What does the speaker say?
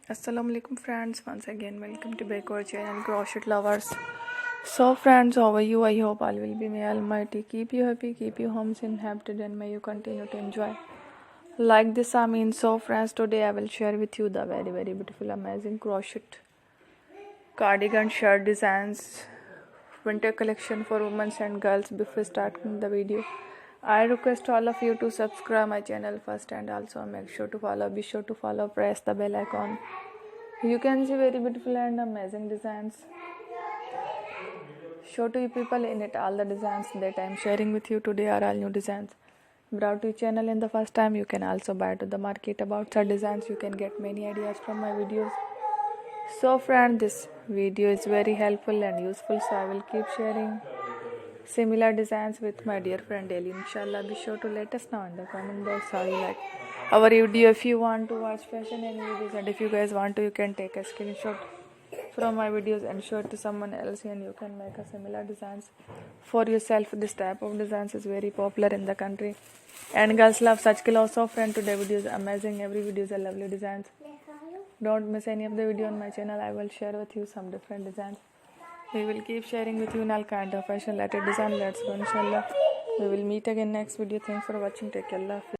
Assalamu alaikum friends, once again welcome to back our channel crochet lovers. So friends, how are you? I hope all will be may almighty keep you happy, keep you homes in happy, and may you continue to enjoy like this. I mean, so friends, today I will share with you the very beautiful amazing crochet cardigan shirt designs winter collection for women and girls. Before starting the video, I request all of you to subscribe my channel first and also make sure to follow. Be sure to follow, press the bell icon. You can see very beautiful and amazing designs. Show to you people in it. All the designs that I am sharing with you today are all new designs. Brought to your channel in the first time. You can also buy to the market about such designs. You can get many ideas from my videos. So friend, this video is very helpful and useful, so I will keep sharing similar designs with my dear friend daily. Inshallah, be sure to let us know in the comment box how you like our video. If you want to watch fashion and videos, and if you guys want to, you can take a screenshot from my videos and show it to someone else, and you can make a similar designs for yourself. This type of designs is very popular in the country and girls love such clothes. So friend, today video is amazing. Every video is a lovely designs. Don't miss any of the video on my channel. I will share with you some different designs. We will keep sharing with you in all kind of fashion related design. Let's go, inshallah. We will meet again next video. Thanks for watching. Take care. Allah Hafiz.